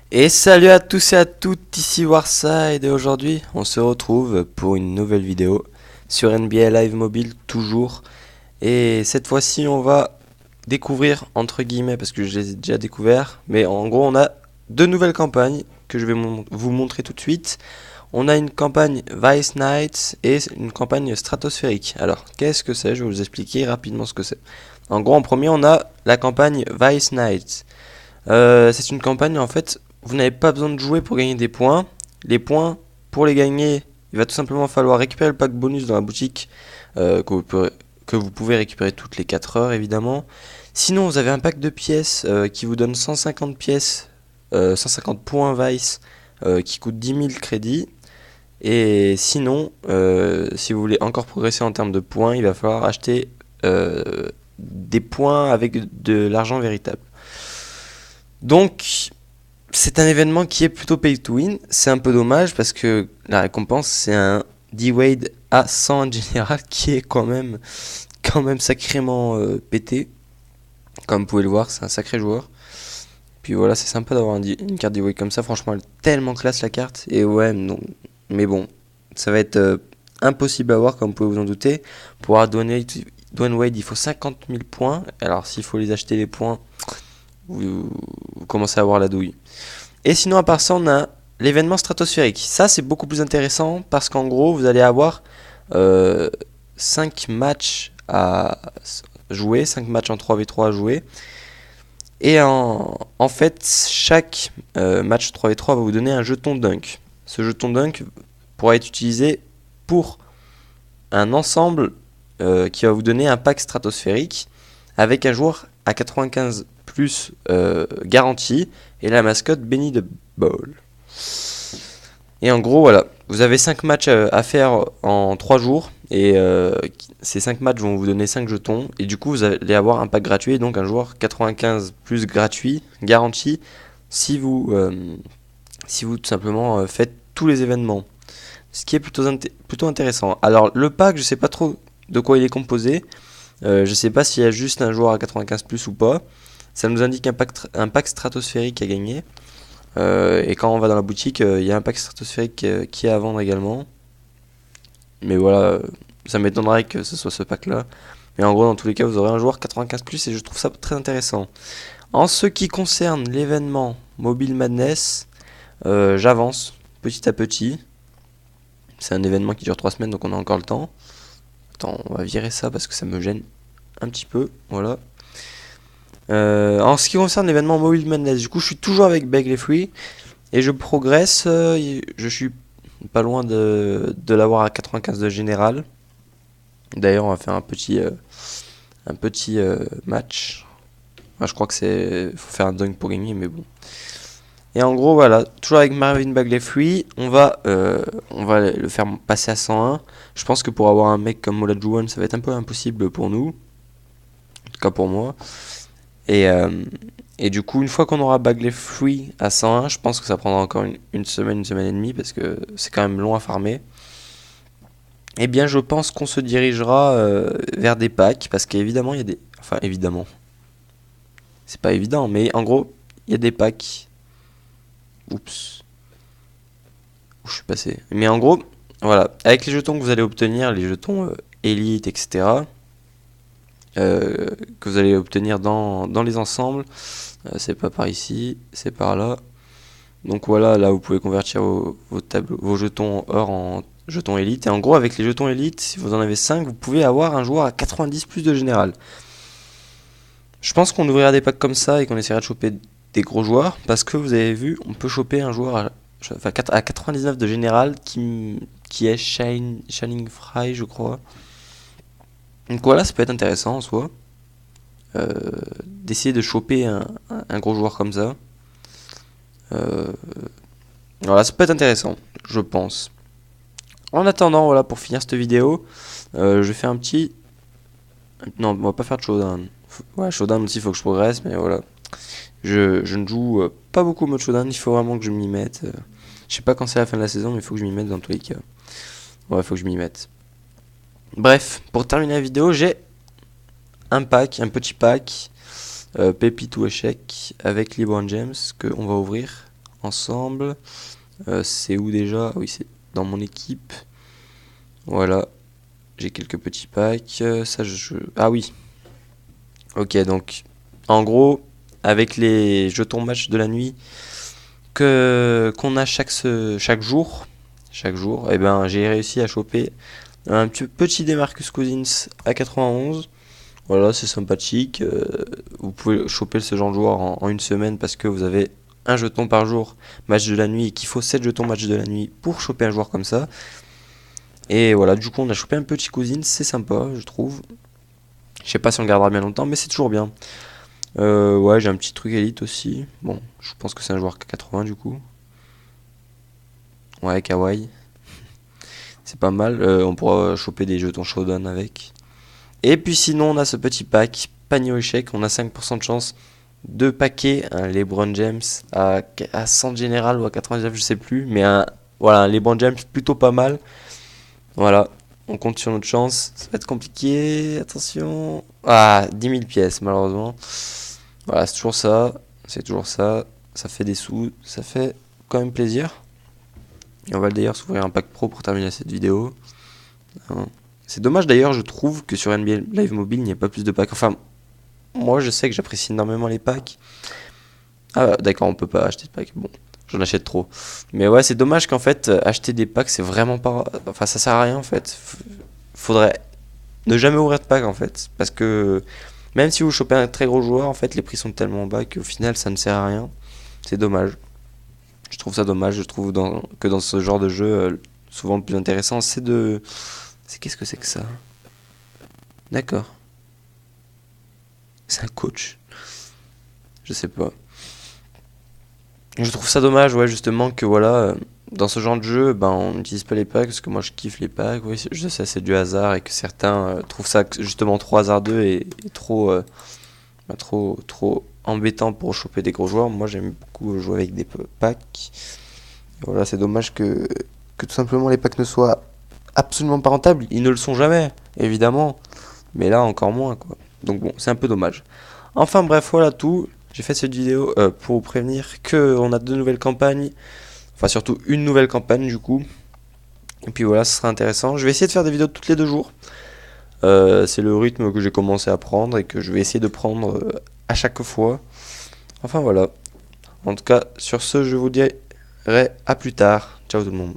Et salut à tous et à toutes, ici Warside et aujourd'hui on se retrouve pour une nouvelle vidéo sur NBA Live Mobile toujours. Et cette fois-ci on va découvrir entre guillemets parce que je les ai déjà découverts, mais en gros on a deux nouvelles campagnes que je vais vous montrer tout de suite. On a une campagne Vice Nights et une campagne stratosphérique. Alors qu'est-ce que c'est? Je vais vous expliquer rapidement ce que c'est. En gros en premier on a la campagne Vice Nights. C'est une campagne en fait, vous n'avez pas besoin de jouer pour gagner des points. Les points, pour les gagner, il va tout simplement falloir récupérer le pack bonus dans la boutique que vous pouvez récupérer toutes les 4 heures évidemment. Sinon, vous avez un pack de pièces qui vous donne 150 pièces, 150 points Vice qui coûte 10 000 crédits. Et sinon, si vous voulez encore progresser en termes de points, il va falloir acheter des points avec de l'argent véritable. Donc, c'est un événement qui est plutôt pay to win. C'est un peu dommage parce que la récompense, c'est un D-Wade à 100 en général qui est quand même sacrément pété. Comme vous pouvez le voir, c'est un sacré joueur. Puis voilà, c'est sympa d'avoir une carte D-Wade comme ça. Franchement, elle est tellement classe la carte. Et ouais, non. Mais bon, ça va être impossible à avoir, comme vous pouvez vous en douter. Pour avoir Dwayne Wade, il faut 50 000 points. Alors, s'il faut les acheter les points, vous commencez à avoir la douille. Et sinon, à part ça, on a l'événement stratosphérique. Ça, c'est beaucoup plus intéressant parce qu'en gros, vous allez avoir 5 matchs à jouer, 5 matchs en 3v3 à jouer. Et en fait, chaque match 3v3 va vous donner un jeton dunk. Ce jeton dunk pourra être utilisé pour un ensemble qui va vous donner un pack stratosphérique avec un joueur à 95 plus garantie et la mascotte Benny the Ball. Et en gros, voilà, vous avez 5 matchs à faire en 3 jours et ces 5 matchs vont vous donner 5 jetons et du coup vous allez avoir un pack gratuit et donc un joueur 95 plus gratuit, garanti, si vous tout simplement faites tous les événements. Ce qui est plutôt intéressant. Alors le pack, je sais pas trop de quoi il est composé. Je sais pas s'il y a juste un joueur à 95 plus ou pas. Ça nous indique un pack stratosphérique à gagner. Et quand on va dans la boutique, il y a un pack stratosphérique qui est à vendre également. Mais voilà, ça m'étonnerait que ce soit ce pack là. Mais en gros, dans tous les cas, vous aurez un joueur 95 plus et je trouve ça très intéressant. En ce qui concerne l'événement Mobile Madness, j'avance petit à petit. C'est un événement qui dure 3 semaines donc on a encore le temps. Attends, on va virer ça parce que ça me gêne un petit peu. Voilà. En ce qui concerne l'événement Mobile Madness, du coup, je suis toujours avec Bagley Free et je progresse. Je suis pas loin de l'avoir à 95 de général. D'ailleurs, on va faire un petit match. Enfin, je crois que faut faire un dunk pour gagner, mais bon. Et en gros, voilà, toujours avec Marvin Bagley Free, on va le faire passer à 101. Je pense que pour avoir un mec comme Olajuwon, ça va être un peu impossible pour nous. En tout cas pour moi. Et du coup, une fois qu'on aura Bagley Free à 101, je pense que ça prendra encore une semaine et demie, parce que c'est quand même long à farmer. Eh bien, je pense qu'on se dirigera vers des packs, parce qu'évidemment, il y a des... Enfin, évidemment. C'est pas évident, mais en gros, il y a des packs. Oups. Où je suis passé. Mais en gros, voilà. Avec les jetons que vous allez obtenir, les jetons Elite, etc., que vous allez obtenir dans les ensembles, c'est pas par ici, c'est par là. Donc voilà, là vous pouvez convertir vos jetons or en jetons élite. Et en gros, avec les jetons élite, si vous en avez 5, vous pouvez avoir un joueur à 90 plus de général. Je pense qu'on ouvrira des packs comme ça et qu'on essaiera de choper des gros joueurs. Parce que vous avez vu, on peut choper un joueur à 99 de général qui est Shining Fry, je crois. Donc voilà, ça peut être intéressant en soi. D'essayer de choper un gros joueur comme ça. Voilà, ça peut être intéressant, je pense. En attendant, voilà, pour finir cette vidéo, je fais un petit... Non, on va pas faire de showdown. Ouais, showdown aussi, il faut que je progresse, mais voilà. Je ne joue pas beaucoup au mode showdown, il faut vraiment que je m'y mette. Je sais pas quand c'est la fin de la saison, mais il faut que je m'y mette dans tous les cas. Ouais, il faut que je m'y mette. Bref, pour terminer la vidéo, j'ai un petit pack, pépite ou échec, avec LeBron James, qu'on va ouvrir ensemble. C'est où déjà? Oui, c'est dans mon équipe. Voilà, j'ai quelques petits packs. Ça, Ah oui, ok, donc en gros, avec les jetons match de la nuit que qu'on a chaque jour, et ben j'ai réussi à choper un petit Demarcus Cousins à 91. Voilà, c'est sympathique. Vous pouvez choper ce genre de joueur en une semaine parce que vous avez un jeton par jour match de la nuit et qu'il faut 7 jetons match de la nuit pour choper un joueur comme ça. Et voilà, du coup, on a chopé un petit Cousins, c'est sympa, je trouve. Je sais pas si on le gardera bien longtemps, mais c'est toujours bien. Ouais, j'ai un petit truc élite aussi. Bon, je pense que c'est un joueur K80 du coup. Ouais, Kawaii. C'est pas mal. On pourra choper des jetons Showdown avec. Et puis sinon, on a ce petit pack, panier au échec. On a 5% de chance de paquer un LeBron James à 100 général ou à 99, je sais plus. Mais voilà, un LeBron James plutôt pas mal. Voilà, on compte sur notre chance. Ça va être compliqué. Attention. Ah, 10 000 pièces, malheureusement. Voilà, c'est toujours ça. C'est toujours ça. Ça fait des sous. Ça fait quand même plaisir. Et on va d'ailleurs s'ouvrir un pack pro pour terminer cette vidéo. Hein. C'est dommage d'ailleurs, je trouve que sur NBA Live Mobile, il n'y a pas plus de packs. Enfin, moi je sais que j'apprécie énormément les packs. Ah, d'accord, on peut pas acheter de packs. Bon, j'en achète trop. Mais ouais, c'est dommage qu'en fait, acheter des packs, c'est vraiment pas. Enfin, ça sert à rien en fait. Faudrait ne jamais ouvrir de pack en fait. Parce que même si vous chopez un très gros joueur, en fait, les prix sont tellement bas qu'au final, ça ne sert à rien. C'est dommage. Je trouve ça dommage. Je trouve que dans ce genre de jeu, souvent le plus intéressant, c'est de. C'est qu'est-ce que c'est que ça? D'accord. C'est un coach. Je sais pas. Je trouve ça dommage, ouais, justement, que voilà, dans ce genre de jeu, ben, on n'utilise pas les packs, parce que moi je kiffe les packs, oui, je sais, c'est du hasard, et que certains trouvent ça justement trop hasardeux et trop, trop embêtant pour choper des gros joueurs. Moi j'aime beaucoup jouer avec des packs. Et voilà, c'est dommage que tout simplement les packs ne soient absolument pas rentables. Ils ne le sont jamais, évidemment, mais là encore moins, quoi. Donc bon, c'est un peu dommage. Enfin bref, voilà tout. J'ai fait cette vidéo pour vous prévenir qu'on a deux nouvelles campagnes. Enfin surtout une nouvelle campagne du coup. Et puis voilà, ce sera intéressant. Je vais essayer de faire des vidéos toutes les 2 jours. C'est le rythme que j'ai commencé à prendre et que je vais essayer de prendre à chaque fois. Enfin voilà. En tout cas, sur ce, je vous dirai à plus tard. Ciao tout le monde.